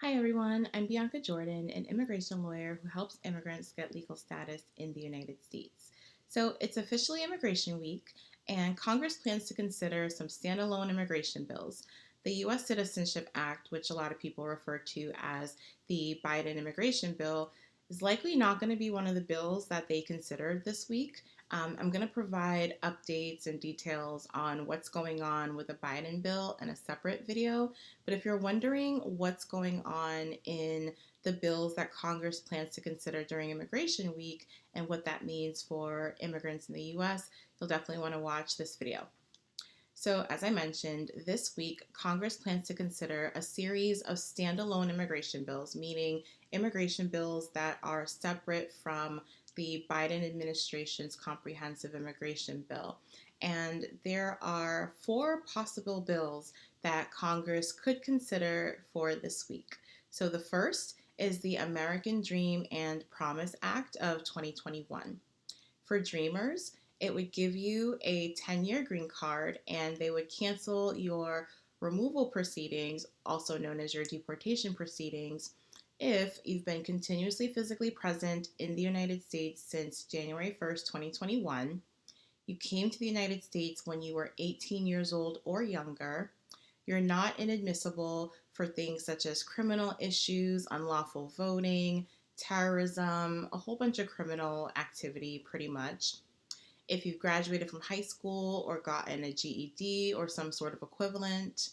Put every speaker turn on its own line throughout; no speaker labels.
Hi everyone, I'm Bianca Jordan, an immigration lawyer who helps immigrants get legal status in the United States. So it's officially Immigration Week, and Congress plans to consider some standalone immigration bills. The U.S. Citizenship Act, which a lot of people refer to as the Biden immigration bill, is likely not going to be one of the bills that they considered this week. I'm going to provide updates and details on what's going on with the Biden bill in a separate video. But if you're wondering what's going on in the bills that Congress plans to consider during Immigration Week and what that means for immigrants in the US, you'll definitely want to watch this video. So, as I mentioned, this week Congress plans to consider a series of standalone immigration bills, meaning immigration bills that are separate from the Biden administration's comprehensive immigration bill. And there are four possible bills that Congress could consider for this week. So, the first is the American Dream and Promise Act of 2021. For Dreamers, it would give you a 10-year green card and they would cancel your removal proceedings, also known as your deportation proceedings, if you've been continuously physically present in the United States since January 1st, 2021, you came to the United States when you were 18 years old or younger, you're not inadmissible for things such as criminal issues, unlawful voting, terrorism, a whole bunch of criminal activity, pretty much. If you've graduated from high school or gotten a GED or some sort of equivalent,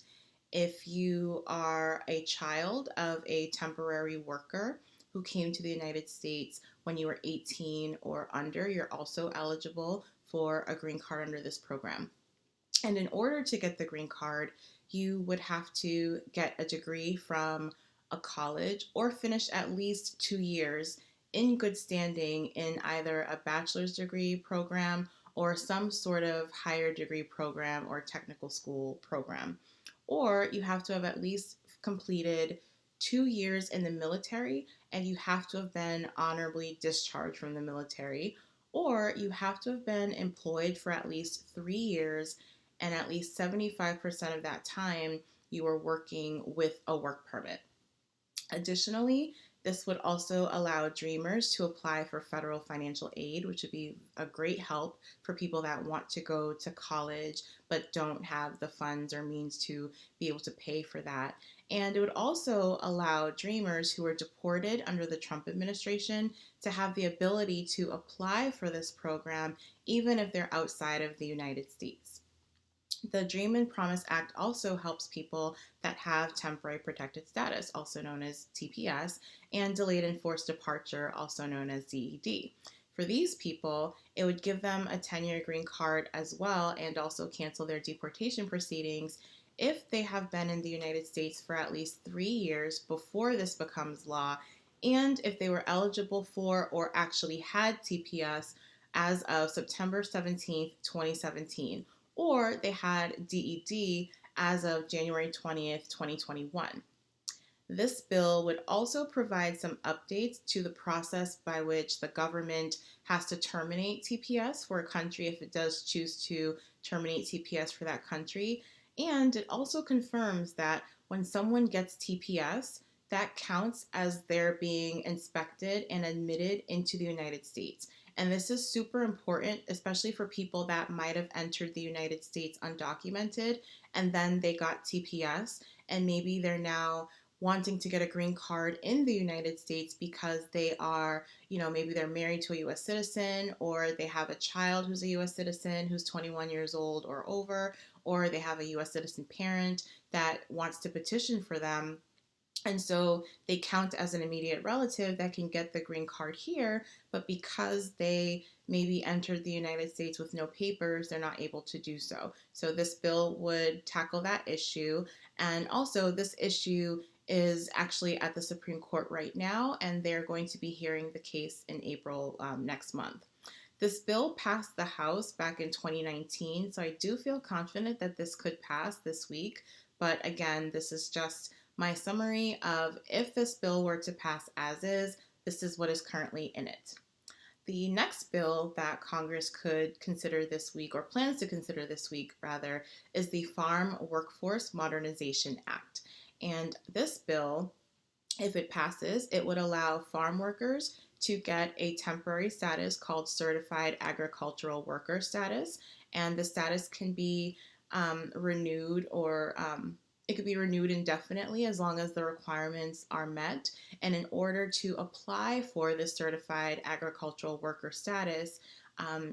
if you are a child of a temporary worker who came to the United States when you were 18 or under, you're also eligible for a green card under this program. And in order to get the green card, you would have to get a degree from a college or finish at least 2 years in good standing in either a bachelor's degree program or some sort of higher degree program or technical school program. Or you have to have at least completed 2 years in the military and you have to have been honorably discharged from the military. Or you have to have been employed for at least 3 years and at least 75% of that time you were working with a work permit. Additionally, this would also allow dreamers to apply for federal financial aid, which would be a great help for people that want to go to college but don't have the funds or means to be able to pay for that. And it would also allow dreamers who were deported under the Trump administration to have the ability to apply for this program even if they're outside of the United States. The Dream and Promise Act also helps people that have temporary protected status, also known as TPS, and delayed enforced departure, also known as DED. For these people, it would give them a 10-year green card as well and also cancel their deportation proceedings if they have been in the United States for at least 3 years before this becomes law, and if they were eligible for or actually had TPS as of September 17th, 2017, or they had DED as of January 20th, 2021. This bill would also provide some updates to the process by which the government has to terminate TPS for a country if it does choose to terminate TPS for that country. And it also confirms that when someone gets TPS, that counts as they're being inspected and admitted into the United States. And this is super important, especially for people that might have entered the United States undocumented and then they got TPS and maybe they're now wanting to get a green card in the United States because they are, maybe they're married to a US citizen or they have a child who's a US citizen who's 21 years old or over, or they have a US citizen parent that wants to petition for them. And so they count as an immediate relative that can get the green card here, but because they maybe entered the United States with no papers, they're not able to do so. So this bill would tackle that issue. And also, this issue is actually at the Supreme Court right now, and they're going to be hearing the case in April next month. This bill passed the House back in 2019, so I do feel confident that this could pass this week. But again, this is just my summary of if this bill were to pass as is, this is what is currently in it. The next bill that Congress could consider this week, or plans to consider this week rather, is the Farm Workforce Modernization Act. And this bill If it passes, it would allow farm workers to get a temporary status called Certified Agricultural Worker status, and the status can be renewed or it could be renewed indefinitely as long as the requirements are met. And in order to apply for the Certified Agricultural Worker status,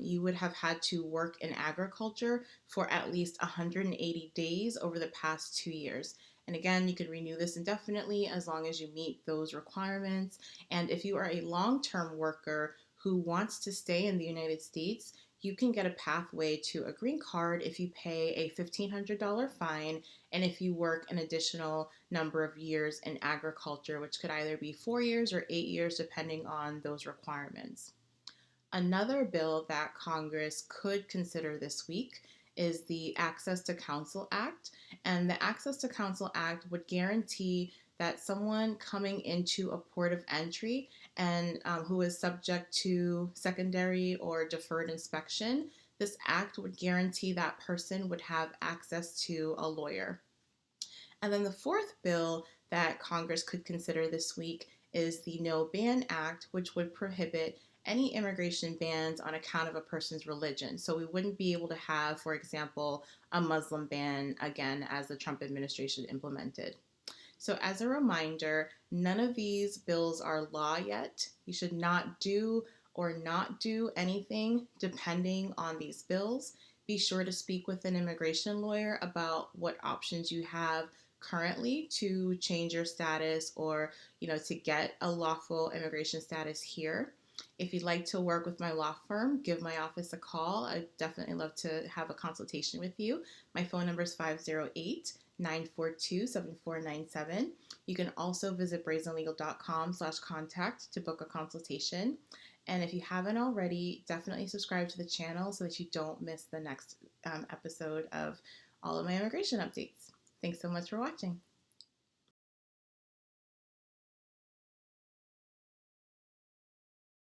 you would have had to work in agriculture for at least 180 days over the past 2 years. And again, you can renew this indefinitely as long as you meet those requirements. And if you are a long term worker who wants to stay in the United States, you can get a pathway to a green card if you pay a $1,500 fine and if you work an additional number of years in agriculture, which could either be 4 years or 8 years, depending on those requirements. Another bill that Congress could consider this week is the Access to Counsel Act. And the Access to Counsel Act would guarantee that someone coming into a port of entry and who is subject to secondary or deferred inspection, this act would guarantee that person would have access to a lawyer. And then the fourth bill that Congress could consider this week is the No Ban Act, which would prohibit any immigration bans on account of a person's religion. So we wouldn't be able to have, for example, a Muslim ban again as the Trump administration implemented. So, as a reminder, none of these bills are law yet. You should not do or not do anything depending on these bills. Be sure to speak with an immigration lawyer about what options you have currently to change your status or, to get a lawful immigration status here. If you'd like to work with my law firm, give my office a call. I'd definitely love to have a consultation with you. My phone number is 508-942-7497. You can also visit brazenlegal.com/contact to book a consultation. And if you haven't already, definitely subscribe to the channel so that you don't miss the next episode of all of my immigration updates. Thanks so much for watching.